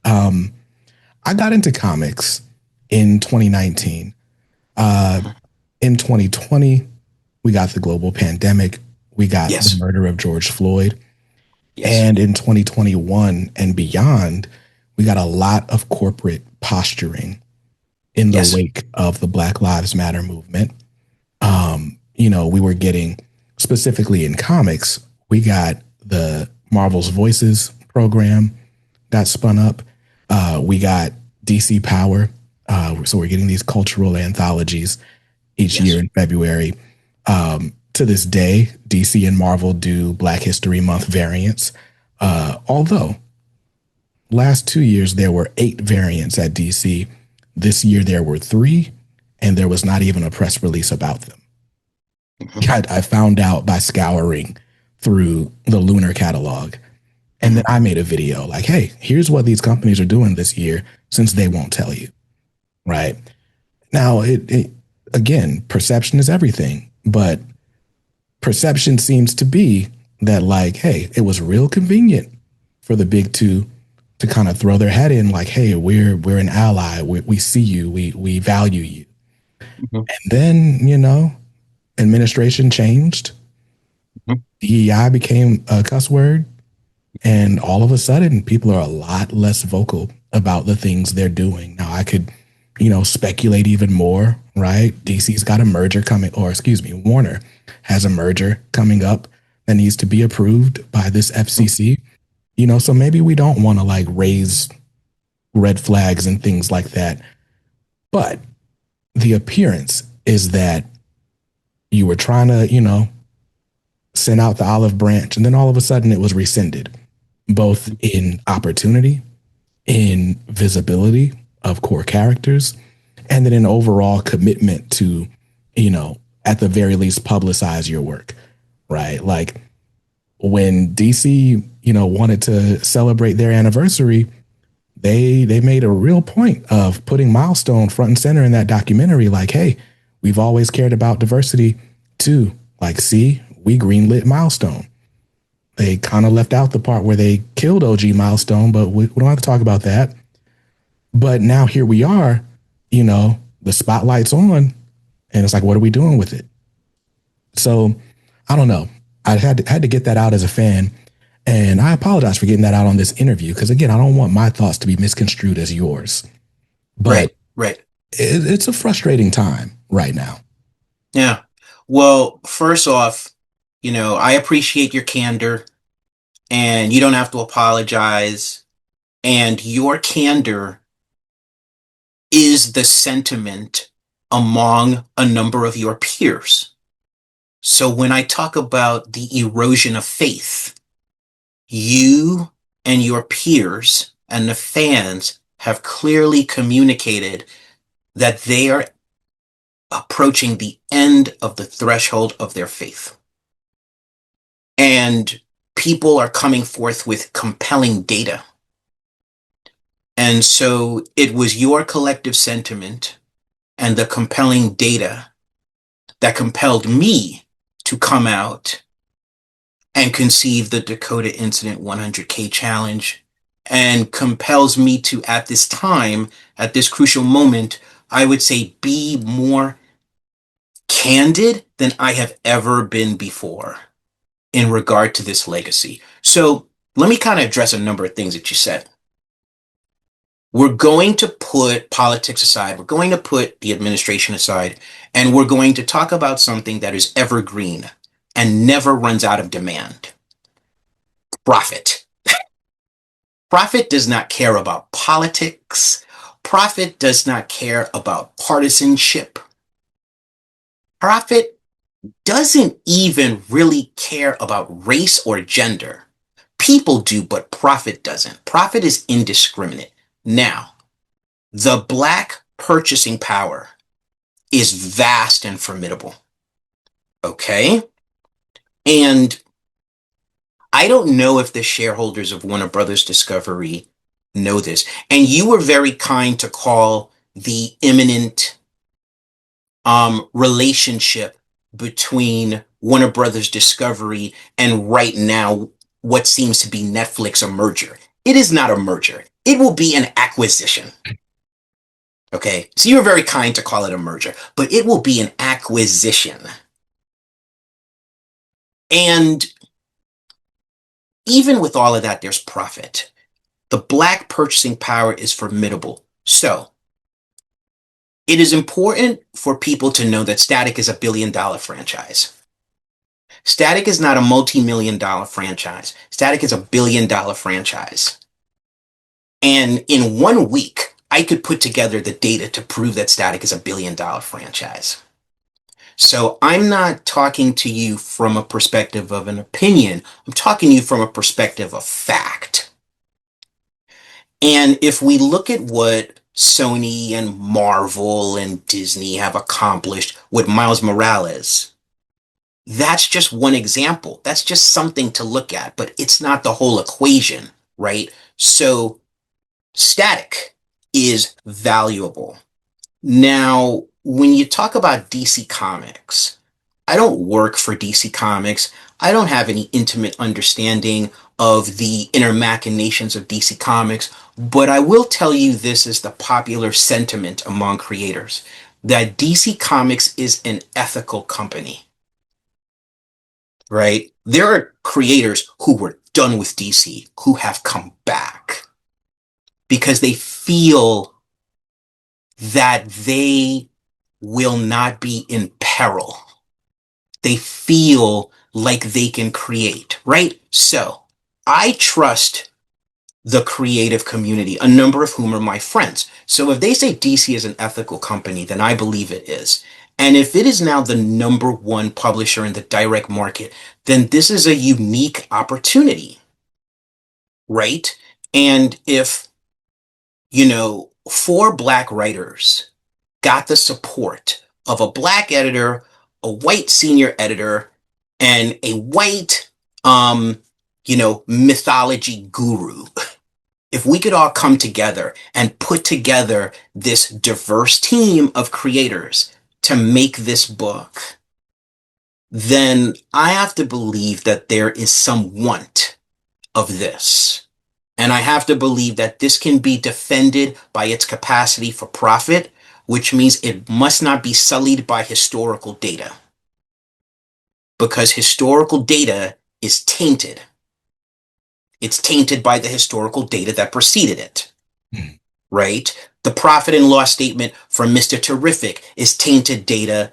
I got into comics in 2019. In 2020, we got the global pandemic. We got the murder of George Floyd. Yes. And in 2021 and beyond, we got a lot of corporate posturing in the wake of the Black Lives Matter movement. We were getting, specifically in comics, we got the Marvel's Voices program got spun up. We got DC Power. So we're getting these cultural anthologies each year in February. To this day, DC and Marvel do Black History Month variants. Although last 2 years, there were 8 variants at DC. This year, there were 3, and there was not even a press release about them. I found out by scouring through the Lunar catalog. And then I made a video like, hey, here's what these companies are doing this year since they won't tell you. Right. Now, again, perception is everything. But perception seems to be that, like, hey, it was real convenient for the big two to kind of throw their head in like, hey, we're an ally. We see you. We value you. Mm-hmm. And then, administration changed. Mm-hmm. DEI became a cuss word. And all of a sudden, people are a lot less vocal about the things they're doing. Now, I could, speculate even more, right? DC's got a merger coming, Warner has a merger coming up that needs to be approved by this FCC. So maybe we don't want to raise red flags and things like that. But the appearance is that you were trying to, send out the olive branch, and then all of a sudden it was rescinded, both in opportunity, in visibility of core characters, and then an overall commitment to, at the very least publicize your work, right? Like when DC, wanted to celebrate their anniversary, they made a real point of putting Milestone front and center in that documentary. Like, hey, we've always cared about diversity too. Like, see, we greenlit Milestone. They kind of left out the part where they killed OG Milestone, but we don't have to talk about that. But now here we are, the spotlight's on, and it's like, what are we doing with it? So I don't know. I had to get that out as a fan. And I apologize for getting that out on this interview because, again, I don't want my thoughts to be misconstrued as yours. But right. It's a frustrating time right now. Yeah. Well, first off, I appreciate your candor, and you don't have to apologize. And your candor is the sentiment among a number of your peers. So when I talk about the erosion of faith, you and your peers and the fans have clearly communicated that they are approaching the end of the threshold of their faith. And people are coming forth with compelling data. And so it was your collective sentiment and the compelling data that compelled me to come out and conceive the Dakota Incident 100K challenge, and compels me to, at this time, at this crucial moment, I would say, be more candid than I have ever been before in regard to this legacy. So let me kind of address a number of things that you said. We're going to put politics aside. We're going to put the administration aside, and we're going to talk about something that is evergreen and never runs out of demand. Profit. Profit does not care about politics. Profit does not care about partisanship. Profit doesn't even really care about race or gender. People do, but profit doesn't. Profit is indiscriminate. Now, the Black purchasing power is vast and formidable. Okay? And I don't know if the shareholders of Warner Brothers Discovery know this. And you were very kind to call the imminent relationship between Warner Brothers Discovery and right now what seems to be Netflix a merger. It is not a merger. It will be an acquisition. Okay, so you were very kind to call it a merger, but it will be an acquisition. And even with all of that, there's profit. The Black purchasing power is formidable. So it is important for people to know that Static is a billion-dollar franchise. Static is not a multi-million-dollar franchise. Static is a billion-dollar franchise. And in 1 week, I could put together the data to prove that Static is a billion-dollar franchise. So I'm not talking to you from a perspective of an opinion. I'm talking to you from a perspective of fact. And if we look at what Sony and Marvel and Disney have accomplished with Miles Morales, that's just one example. That's just something to look at, but it's not the whole equation, right? So Static is valuable. Now, when you talk about DC Comics, I don't work for DC Comics. I don't have any intimate understanding of the inner machinations of DC Comics, but I will tell you this is the popular sentiment among creators, that DC Comics is an ethical company, right? There are creators who were done with DC who have come back because they feel that they will not be in peril. They feel like they can create, right? So I trust the creative community, a number of whom are my friends. So if they say DC is an ethical company, then I believe it is. And if it is now the number one publisher in the direct market, then this is a unique opportunity, right? And if, 4 Black writers got the support of a Black editor, a white senior editor and a white, mythology guru, if we could all come together and put together this diverse team of creators to make this book, then I have to believe that there is some want of this. And I have to believe that this can be defended by its capacity for profit, which means it must not be sullied by historical data. Because historical data is tainted. It's tainted by the historical data that preceded it, right? The profit and loss statement from Mr. Terrific is tainted data,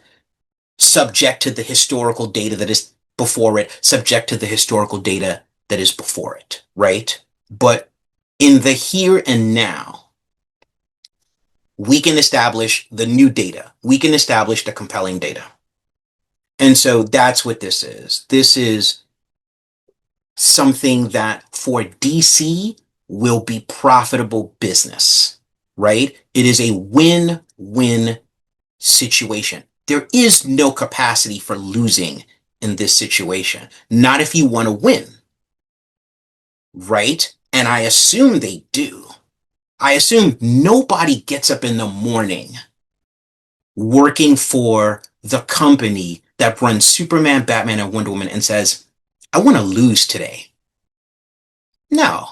subject to the historical data that is before it, subject to the historical data that is before it, right? But in the here and now, we can establish the new data. We can establish the compelling data. And so that's what this is. This is something that for DC will be profitable business, right? It is a win-win situation. There is no capacity for losing in this situation. Not if you want to win, right? And I assume they do. I assume nobody gets up in the morning working for the company that runs Superman, Batman, and Wonder Woman and says, I want to lose today. No,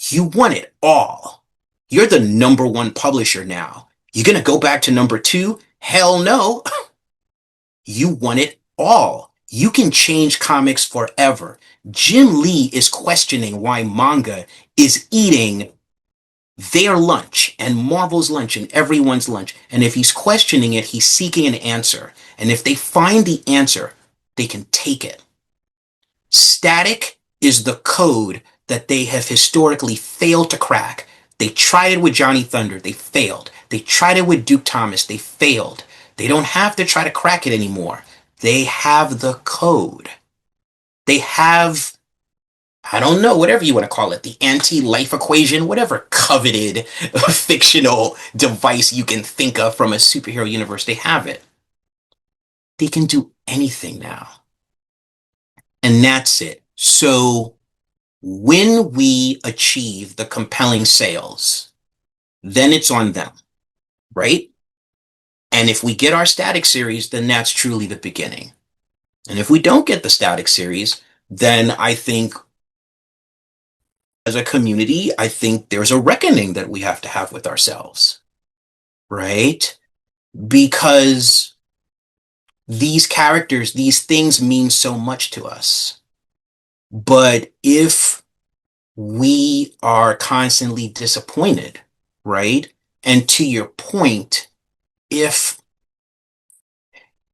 you want it all. You're the number one publisher now. You're going to go back to number two? Hell no. You want it all. You can change comics forever. Jim Lee is questioning why manga is eating their lunch and Marvel's lunch and everyone's lunch. And if he's questioning it, he's seeking an answer. And if they find the answer, they can take it. Static is the code that they have historically failed to crack. They tried it with Johnny Thunder. They failed. They tried it with Duke Thomas. They failed. They don't have to try to crack it anymore. They have the code. They have, I don't know, whatever you want to call it, the anti-life equation, whatever coveted fictional device you can think of from a superhero universe. They have it. They can do anything now. And that's it. So when we achieve the compelling sales, then it's on them, right? And if we get our static series, then that's truly the beginning. And if we don't get the static series, then I think as a community, I think there's a reckoning that we have to have with ourselves, right? Because these characters, these things mean so much to us. But if we are constantly disappointed, right? And to your point, if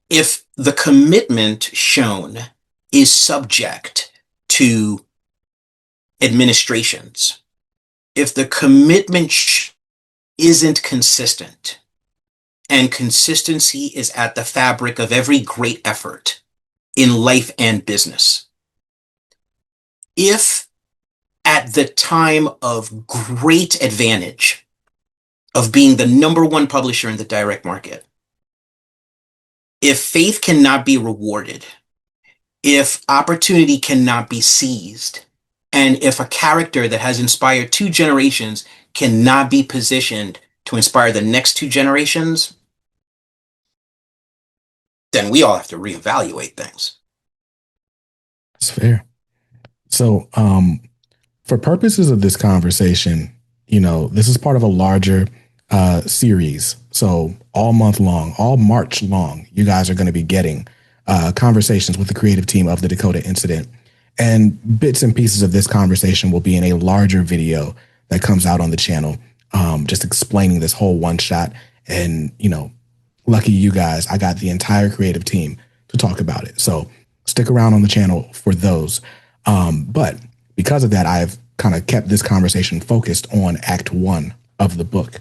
the commitment shown is subject to administrations, if the commitment isn't consistent, and consistency is at the fabric of every great effort in life and business. If at the time of great advantage of being the number one publisher in the direct market, if faith cannot be rewarded, if opportunity cannot be seized, and if a character that has inspired two generations cannot be positioned to inspire the next two generations, then we all have to reevaluate things. That's fair. So, for purposes of this conversation, this is part of a larger series. So all month long, all March long, you guys are going to be getting conversations with the creative team of the Dakota Incident. And bits and pieces of this conversation will be in a larger video that comes out on the channel, just explaining this whole one shot. And, lucky you guys, I got the entire creative team to talk about it. So stick around on the channel for those. But because of that, I've kind of kept this conversation focused on Act 1 of the book.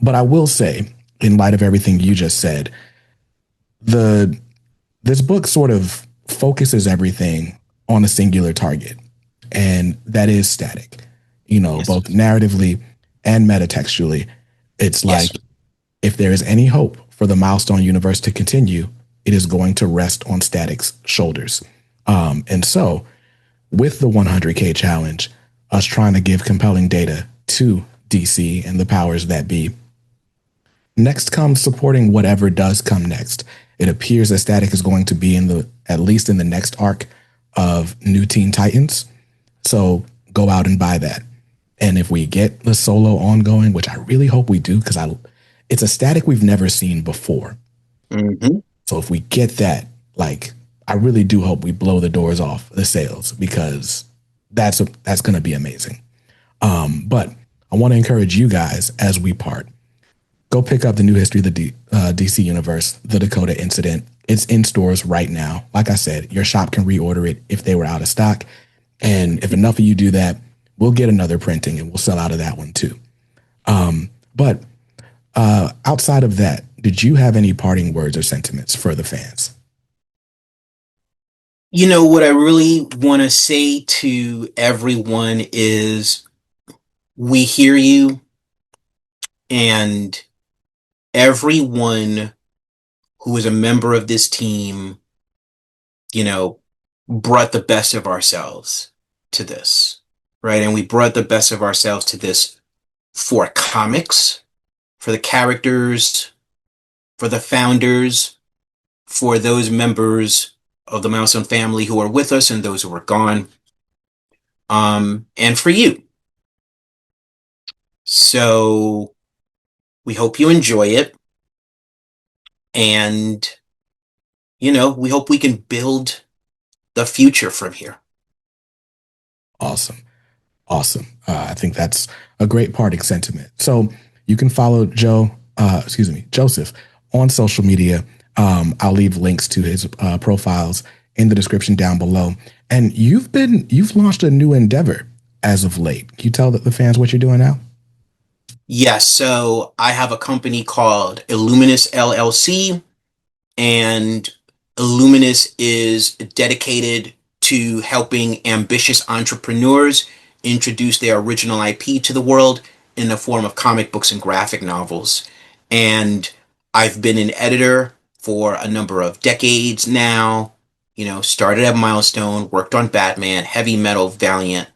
But I will say, in light of everything you just said, this book sort of focuses everything on a singular target, and that is static, Yes. both narratively and metatextually. It's like, Yes. if there is any hope for the Milestone universe to continue, it is going to rest on Static's shoulders. And so, with the 100K challenge, us trying to give compelling data to DC and the powers that be, next comes supporting whatever does come next. It appears that Static is going to be at least in the next arc of New Teen Titans. So go out and buy that. And if we get the solo ongoing, which I really hope we do, because it's a Static we've never seen before. Mm-hmm. So if we get that, like, I really do hope we blow the doors off the sales, because that's going to be amazing. But I want to encourage you guys as we part. Go pick up the new history of the DC Universe, the Dakota Incident. It's in stores right now. Like I said, your shop can reorder it if they were out of stock. And if enough of you do that, we'll get another printing and we'll sell out of that one too. But outside of that, did you have any parting words or sentiments for the fans? You know, what I really want to say to everyone is we hear you, and everyone who is a member of this team, you know, brought the best of ourselves to this, right? And we brought the best of ourselves to this for comics, for the characters, for the founders, for those members of the Milestone family who are with us and those who are gone, and for you. So we hope you enjoy it. And, you know, we hope we can build the future from here. Awesome. Awesome. I think that's a great parting sentiment. So you can follow Joseph on social media. I'll leave links to his profiles in the description down below. And you've launched a new endeavor as of late. Can you tell the fans what you're doing now? Yes. So I have a company called Illuminous LLC, and Illuminous is dedicated to helping ambitious entrepreneurs introduce their original IP to the world in the form of comic books and graphic novels. And I've been an editor for a number of decades now. You know, started at Milestone, worked on Batman, Heavy Metal, Valiant,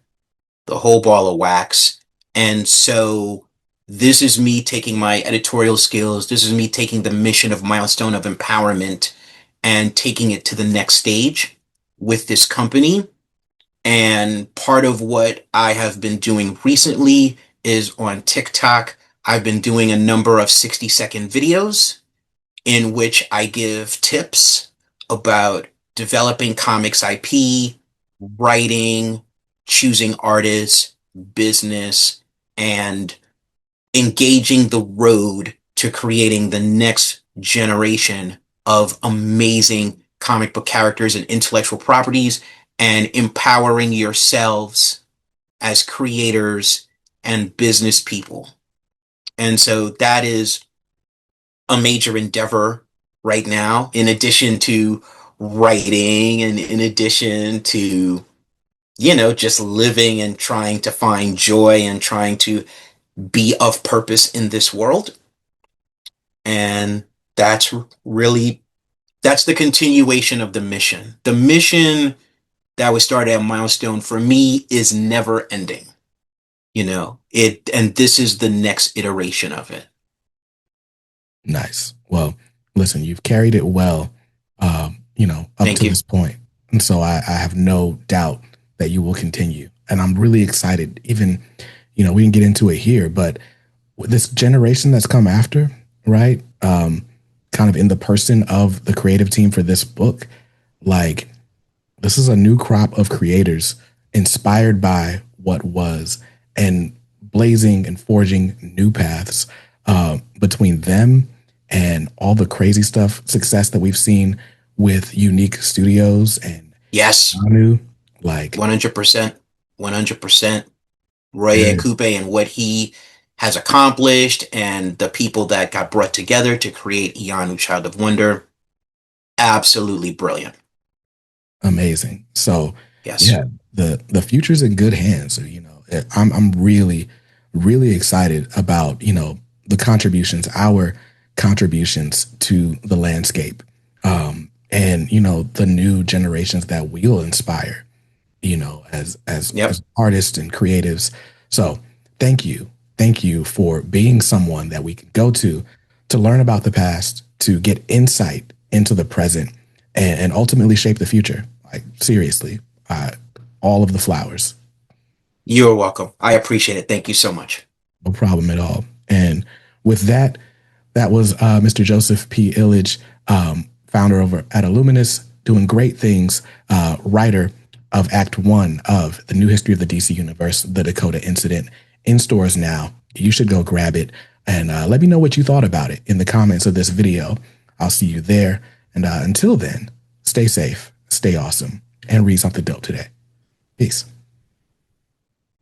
the whole ball of wax. And so this is me taking my editorial skills. This is me taking the mission of Milestone of empowerment and taking it to the next stage with this company. And part of what I have been doing recently is on TikTok. I've been doing a number of 60-second videos in which I give tips about developing comics IP, writing, choosing artists, business, and engaging the road to creating the next generation of amazing comic book characters and intellectual properties, and empowering yourselves as creators and business people. And so that is a major endeavor right now, in addition to writing and in addition to, you know, just living and trying to find joy and trying to be of purpose in this world. And that's the continuation of the mission. The mission that was started at Milestone for me is never ending. You know, and this is the next iteration of it. Nice. Well, listen, you've carried it well, up to this point. And so I have no doubt that you will continue. And I'm really excited. Even, we didn't get into it here, but this generation that's come after, right? Kind of in the person of the creative team for this book, like, this is a new crop of creators inspired by what was and blazing and forging new paths between them and all the crazy success that we've seen with Unique Studios and yes, Manu, like 100%. Roy Coupe and what he has accomplished, and the people that got brought together to create Ianu, Child of Wonder, absolutely brilliant. Amazing. So yes, yeah, the future's in good hands. I'm really, really excited about, our contributions to the landscape. and the new generations that we'll inspire, as artists and creatives. So thank you for being someone that we can go to learn about the past, to get insight into the present, and ultimately shape the future. Like, seriously, all of the flowers. You're welcome. I appreciate it. Thank you so much. No problem at all. And with that, that was Mr. Joseph P. Illidge, founder over at Illuminous, doing great things, writer of Act 1 of The New History of the DC Universe, The Dakota Incident, in stores now. You should go grab it, and let me know what you thought about it in the comments of this video. I'll see you there. And until then, stay safe, stay awesome, and read something dope today. Peace.